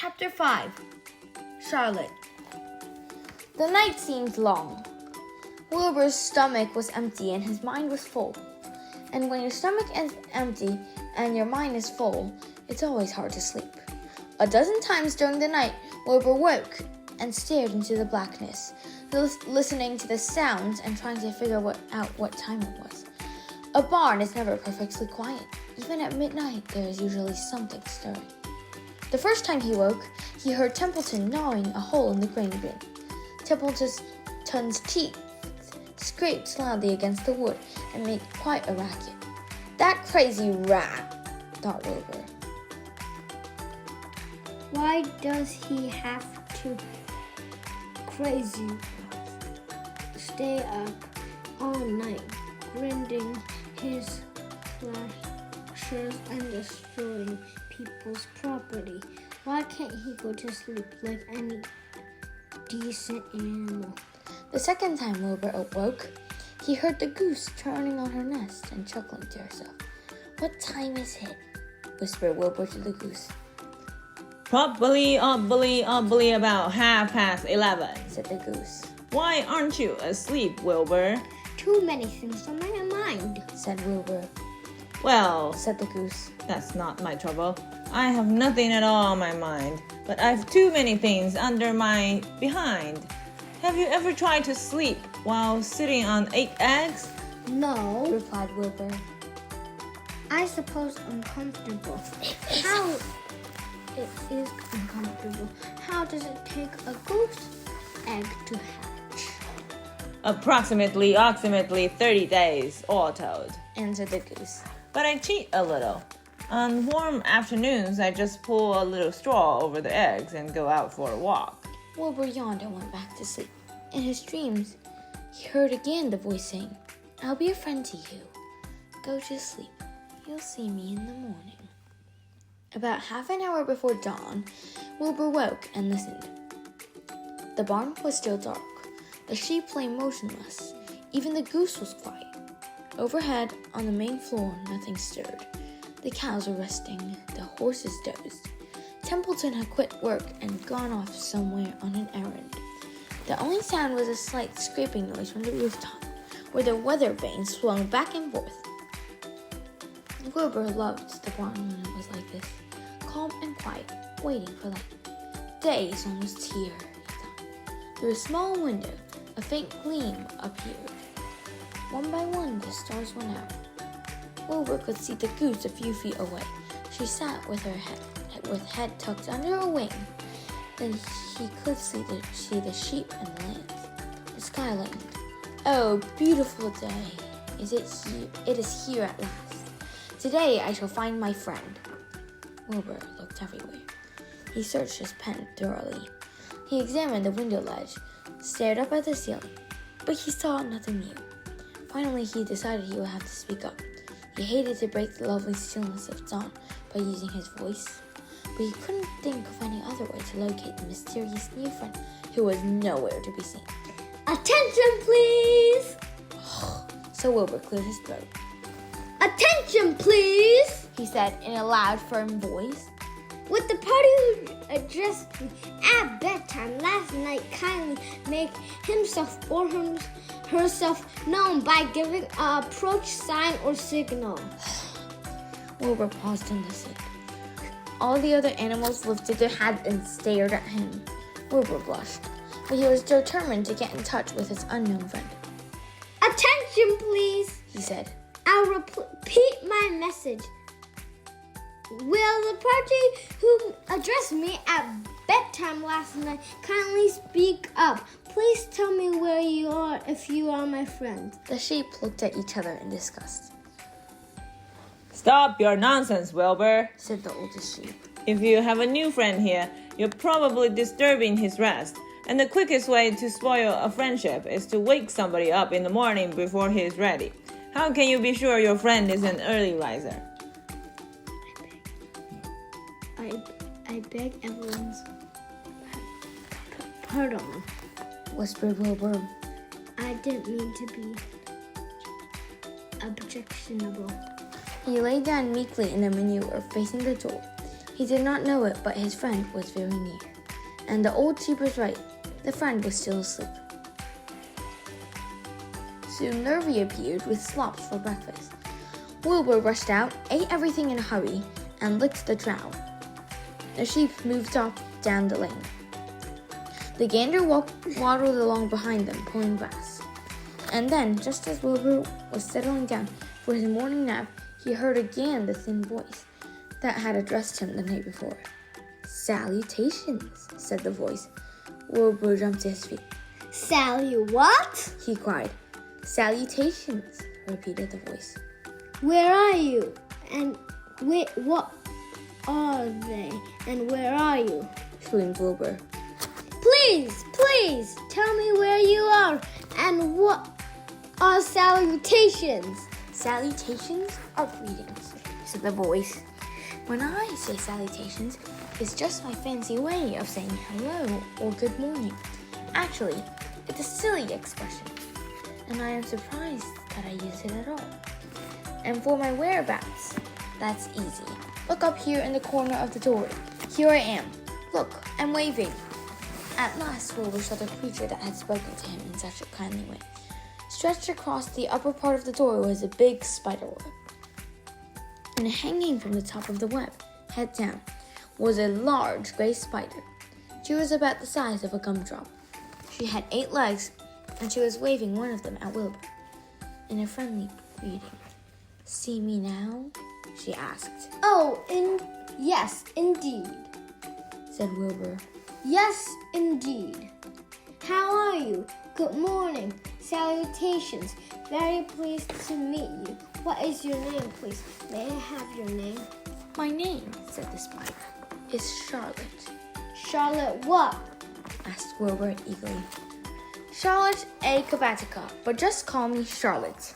Chapter 5. Charlotte. The night seemed long. Wilbur's stomach was empty and his mind was full. And when your stomach is empty and your mind is full, it's always hard to sleep. A dozen times during the night, Wilbur woke and stared into the blackness, listening to the sounds and trying to figure out what time it was. A barn is never perfectly quiet. Even at midnight, there is usually something stirring. The first time he woke, he heard Templeton gnawing a hole in the grain bin. Templeton's teeth scraped loudly against the wood and made quite a racket. That crazy rat, thought Wilbur. Why does he have to crazy stay up all night, grinding his lashes and destroying people's property? Why can't he go to sleep like any decent animal? The second time Wilbur awoke, he heard the goose turning on her nest and chuckling to herself. "What time is it?" whispered Wilbur to the goose. Probably about 11:30, said the goose. Why aren't you asleep, Wilbur? Too many things on my mind, said Wilbur. Well, said the goose, that's not my trouble. I have nothing at all on my mind, but I've too many things under my behind. Have you ever tried to sleep while sitting on 8 eggs? No, replied Wilbur. I suppose uncomfortable. How it is uncomfortable. How does it take a goose egg to hatch? Approximately 30 days, all told, answered the goose. But I cheat a little. On warm afternoons, I just pull a little straw over the eggs and go out for a walk. Wilbur yawned and went back to sleep. In his dreams, he heard again the voice saying, "I'll be a friend to you. Go to sleep. You'll see me in the morning." About half an hour before dawn, Wilbur woke and listened. The barn was still dark. The sheep lay motionless. Even the goose was quiet. Overhead, on the main floor, nothing stirred. The cows were resting. The horses dozed. Templeton had quit work and gone off somewhere on an errand. The only sound was a slight scraping noise from the rooftop, where the weather vane swung back and forth. Wilbur loved the barn when it was like this, calm and quiet, waiting for light. Day is almost here, he thought. Through a small window, a faint gleam appeared. One by one, the stars went out. Wilbur could see the goose a few feet away. She sat with her head tucked under her wing. Then he could see the sheep and the lambs. The sky lightened. Oh, beautiful day! It is here at last. Today I shall find my friend. Wilbur looked everywhere. He searched his pen thoroughly. He examined the window ledge, stared up at the ceiling, but he saw nothing new. Finally, he decided he would have to speak up. He hated to break the lovely stillness of dawn by using his voice, but he couldn't think of any other way to locate the mysterious new friend who was nowhere to be seen. Attention, please! So Wilbur cleared his throat. Attention, please! He said in a loud, firm voice. Would the party who addressed me at bedtime last night kindly make himself or herself known by giving an approach sign or signal? Wilbur paused and listened. All the other animals lifted their heads and stared at him. Wilbur blushed, but he was determined to get in touch with his unknown friend. Attention, please, he said. I'll repeat my message. Will the party who addressed me at bedtime last night kindly speak up? Please tell me where you are if you are my friend. The sheep looked at each other in disgust. Stop your nonsense, Wilbur, said the oldest sheep. If you have a new friend here, you're probably disturbing his rest. And the quickest way to spoil a friendship is to wake somebody up in the morning before he is ready. How can you be sure your friend is an early riser? I beg everyone's pardon, whispered Wilbur. I didn't mean to be objectionable. He lay down meekly in the manure facing the door. He did not know it, but his friend was very near. And the old sheep was right. The friend was still asleep. Soon Nervy appeared with slops for breakfast. Wilbur rushed out, ate everything in a hurry, and licked the trough. The sheep moved off down the lane. The gander waddled along behind them, pulling grass. And then, just as Wilbur was settling down for his morning nap, he heard again the thin voice that had addressed him the night before. "Salutations," said the voice. Wilbur jumped to his feet. "Sally, what?" he cried. "Salutations," repeated the voice. "Where are you? And what are they? And where are you?" screamed Wilbur. Please, tell me where you are and what are salutations." "Salutations are greetings," said the voice. "When I say salutations, it's just my fancy way of saying hello or good morning. Actually, it's a silly expression, and I am surprised that I use it at all. And for my whereabouts, that's easy. Look up here in the corner of the door. Here I am. Look, I'm waving." At last, Wilbur saw the creature that had spoken to him in such a kindly way. Stretched across the upper part of the door was a big spider web. And hanging from the top of the web, head down, was a large gray spider. She was about the size of a gumdrop. She had 8 legs, and she was waving one of them at Wilbur in a friendly greeting. "See me now?" she asked. "Oh, yes, indeed," said Wilbur. "Yes, indeed. How are you? Good morning. Salutations. Very pleased to meet you. What is your name, please? May I have your name?" "My name," said the spider, "is Charlotte." "Charlotte what?" asked Wilbur eagerly. "Charlotte A. Kabatica, but just call me Charlotte."